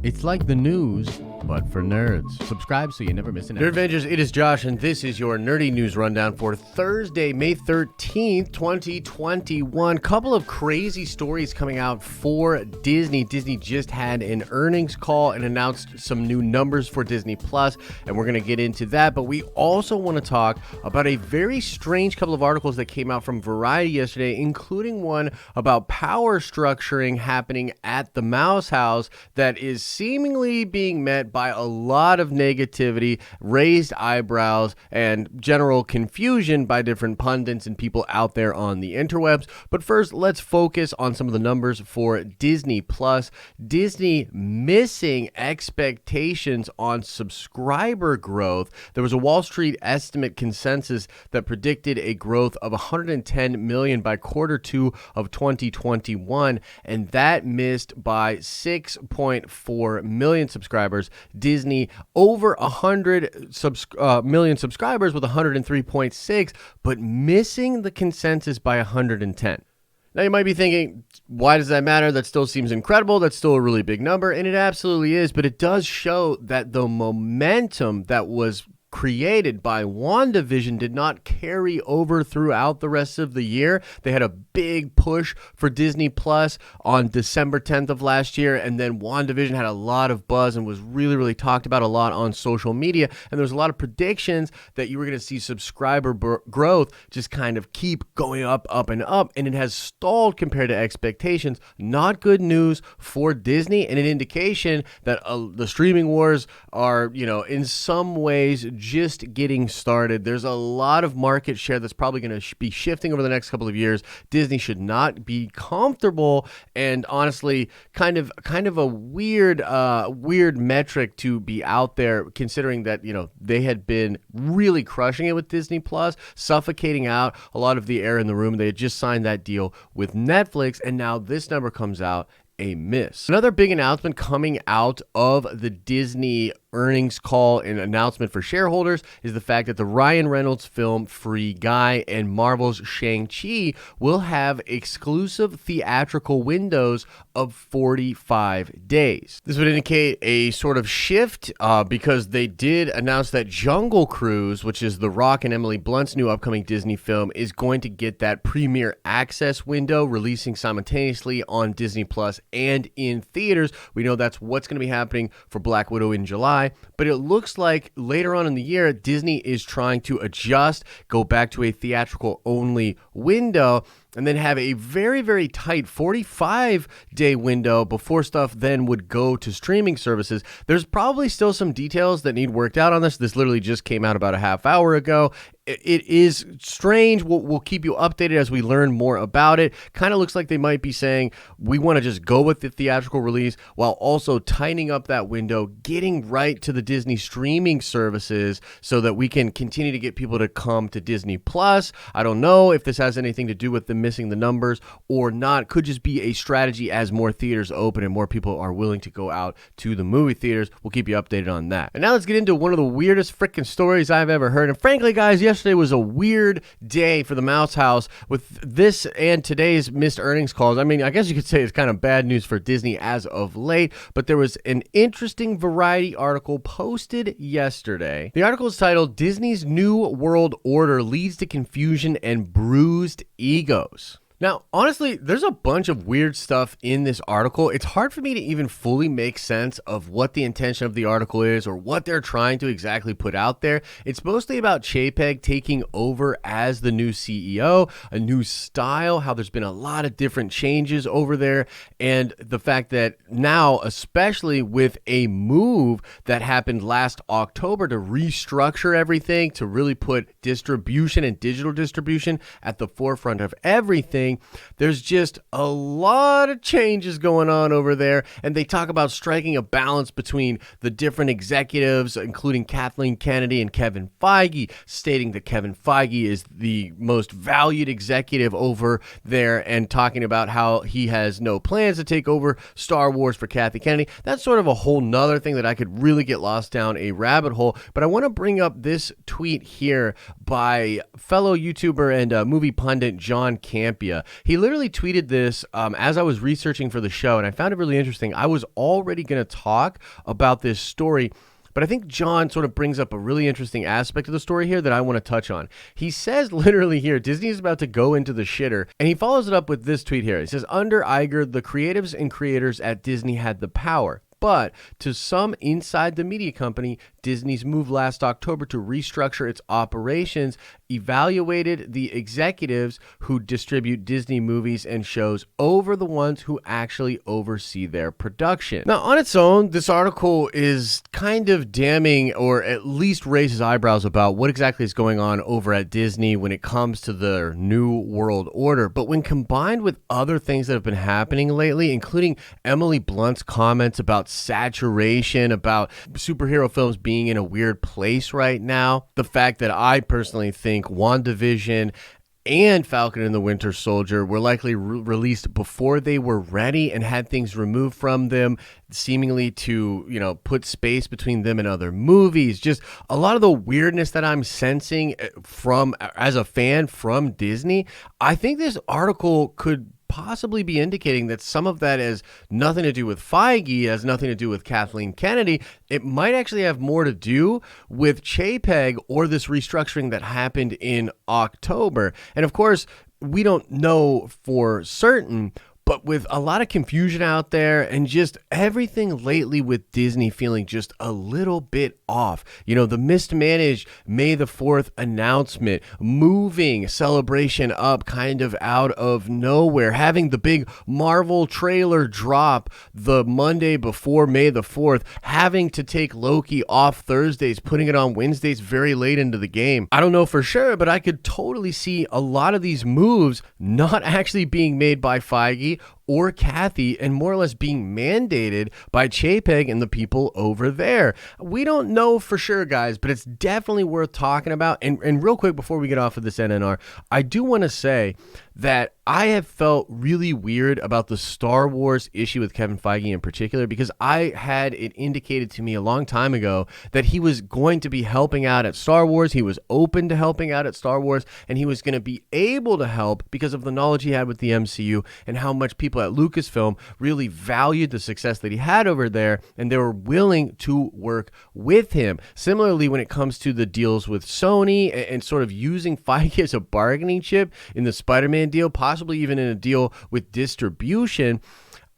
It's like the news, but for nerds. Subscribe so you never miss an Nerd Avengers, it is Josh, and this is your nerdy news rundown for Thursday, May 13th, 2021. Couple of crazy stories coming out for Disney. Disney just had an earnings call and announced some new numbers for Disney Plus, and we're going to get into that. But we also want to talk about a very strange couple of articles that came out from Variety yesterday, including one about power structuring happening at the Mouse House that is seemingly being met by a lot of negativity, raised eyebrows, and general confusion by different pundits and people out there on the interwebs. But first, let's focus on some of the numbers for Disney Plus. Disney missing expectations on subscriber growth. There was a Wall Street estimate consensus that predicted a growth of 110 million by quarter two of 2021, and that missed by 6.4 million subscribers. Disney over 100 million subscribers with 103.6, but missing the consensus by 110. Now you might be thinking, why does that matter? That still seems incredible. That's still a really big number, and it absolutely is, but it does show that the momentum that was created by WandaVision did not carry over throughout the rest of the year. They had a big push for Disney Plus on December 10th of last year, and then WandaVision had a lot of buzz and was really talked about a lot on social media, and there was a lot of predictions that you were going to see subscriber growth just kind of keep going up, and it has stalled compared to expectations. Not good news for Disney, and an indication that the streaming wars are, in some ways just getting started. There's a lot of market share that's probably going to be shifting over the next couple of years. Disney should not be comfortable, and honestly, kind of a weird metric to be out there, considering that they had been really crushing it with Disney Plus, suffocating out a lot of the air in the room. They had just signed that deal with Netflix, and now this number comes out a miss. Another big announcement coming out of the Disney earnings call and announcement for shareholders is the fact that the Ryan Reynolds film Free Guy and Marvel's Shang-Chi will have exclusive theatrical windows of 45 days. This would indicate a sort of shift because they did announce that Jungle Cruise, which is The Rock and Emily Blunt's new upcoming Disney film, is going to get that premiere access window, releasing simultaneously on Disney Plus and in theaters. We know that's what's going to be happening for Black Widow in July. But it looks like later on in the year, Disney is trying to adjust, go back to a theatrical only window, and then have a very tight 45-day window before stuff then would go to streaming services. There's probably still some details that need worked out on this. This literally just came out about a half hour ago. It is strange. We'll keep you updated as we learn more about it. Kind of looks like they might be saying we want to just go with the theatrical release while also tightening up that window, getting right to the Disney streaming services so that we can continue to get people to come to Disney Plus. I don't know if this has anything to do with them missing the numbers or not. Could just be a strategy as more theaters open and more people are willing to go out to the movie theaters. We'll keep you updated on that. And now let's get into one of the weirdest freaking stories I've ever heard. And frankly, guys, yesterday was a weird day for the Mouse House with this and today's missed earnings calls. I mean, I guess you could say it's kind of bad news for Disney as of late, but there was an interesting Variety article posted yesterday. The article is titled, "Disney's New World Order Leads to Confusion and Bruised Egos." Now, honestly, there's a bunch of weird stuff in this article. It's hard for me to even fully make sense of what the intention of the article is or what they're trying to exactly put out there. It's mostly about Chapek taking over as the new CEO, a new style, how there's been a lot of different changes over there, and the fact that now, especially with a move that happened last October to restructure everything, to really put distribution and digital distribution at the forefront of everything, there's just a lot of changes going on over there, and they talk about striking a balance between the different executives, including Kathleen Kennedy and Kevin Feige, stating that Kevin Feige is the most valued executive over there and talking about how he has no plans to take over Star Wars for Kathy Kennedy. That's sort of a whole nother thing that I could really get lost down a rabbit hole, but I want to bring up this tweet here by fellow YouTuber and movie pundit John Campia. Canada. He literally tweeted this as I was researching for the show, and I found it really interesting. I was already going to talk about this story, but I think John sort of brings up a really interesting aspect of the story here that I want to touch on. He says literally here, Disney is about to go into the shitter, and he follows it up with this tweet here. He says, under Iger, the creatives and creators at Disney had the power. But to some inside the media company, Disney's move last October to restructure its operations evaluated the executives who distribute Disney movies and shows over the ones who actually oversee their production. Now, on its own, this article is kind of damning, or at least raises eyebrows about what exactly is going on over at Disney when it comes to their new world order. But when combined with other things that have been happening lately, including Emily Blunt's comments about saturation, about superhero films being in a weird place right now, the fact that I personally think WandaVision and Falcon and the Winter Soldier were likely released before they were ready and had things removed from them, seemingly to, put space between them and other movies. Just a lot of the weirdness that I'm sensing as a fan from Disney. I think this article could possibly be indicating that some of that has nothing to do with Feige, has nothing to do with Kathleen Kennedy. It might actually have more to do with Chapek or this restructuring that happened in October. And of course, we don't know for certain, but with a lot of confusion out there and just everything lately with Disney feeling just a little bit off. The mismanaged May the 4th announcement, moving Celebration up kind of out of nowhere, having the big Marvel trailer drop the Monday before May the 4th, having to take Loki off Thursdays, putting it on Wednesdays very late into the game. I don't know for sure, but I could totally see a lot of these moves not actually being made by Feige or Kathy, and more or less being mandated by Chapek and the people over there. We don't know for sure, guys, but it's definitely worth talking about. And real quick, before we get off of this NNR, I do want to say that I have felt really weird about the Star Wars issue with Kevin Feige in particular, because I had it indicated to me a long time ago that he was going to be helping out at Star Wars. He was open to helping out at Star Wars, and he was going to be able to help because of the knowledge he had with the MCU and how much people at Lucasfilm really valued the success that he had over there, and they were willing to work with him. Similarly, when it comes to the deals with Sony and sort of using Feige as a bargaining chip in the Spider-Man deal, possibly even in a deal with distribution,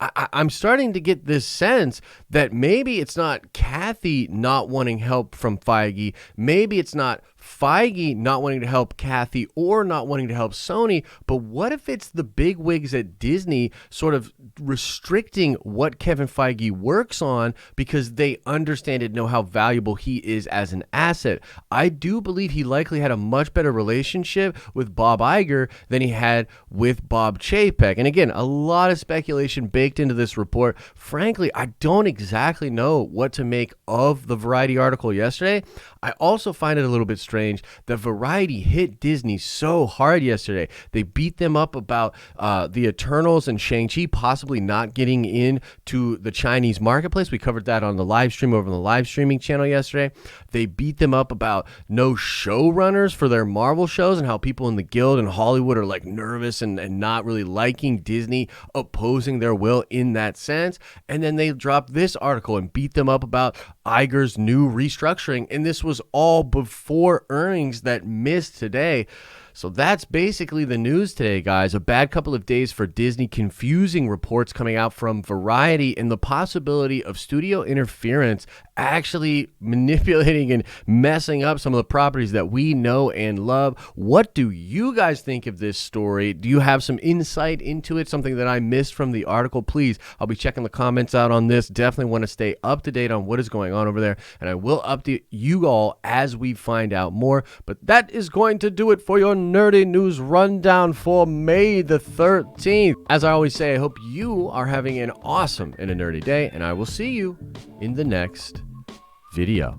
I'm starting to get this sense that maybe it's not Kathy not wanting help from Feige. Maybe it's not Feige not wanting to help Kathy or not wanting to help Sony, but what if it's the bigwigs at Disney sort of restricting what Kevin Feige works on because they understand and know how valuable he is as an asset? I do believe he likely had a much better relationship with Bob Iger than he had with Bob Chapek. And again, a lot of speculation baked into this report. Frankly, I don't exactly know what to make of the Variety article yesterday. I also find it a little bit strange that Variety hit Disney so hard yesterday. They beat them up about the Eternals and Shang-Chi possibly not getting into the Chinese marketplace. We covered that on the live stream over on the live streaming channel yesterday. They beat them up about no showrunners for their Marvel shows and how people in the guild and Hollywood are like nervous and not really liking Disney opposing their will in that sense. And then they dropped this article and beat them up about Iger's new restructuring. And this was all before earnings that missed today. So that's basically the news today, guys. A bad couple of days for Disney, confusing reports coming out from Variety, and the possibility of studio interference actually manipulating and messing up some of the properties that we know and love. What do you guys think of this story? Do you have some insight into it? Something that I missed from the article? Please, I'll be checking the comments out on this. Definitely want to stay up to date on what is going on over there, and I will update you all as we find out more. But that is going to do it for your nerdy news rundown for May the 13th. As I always say, I hope you are having an awesome and a nerdy day, and I will see you in the next video.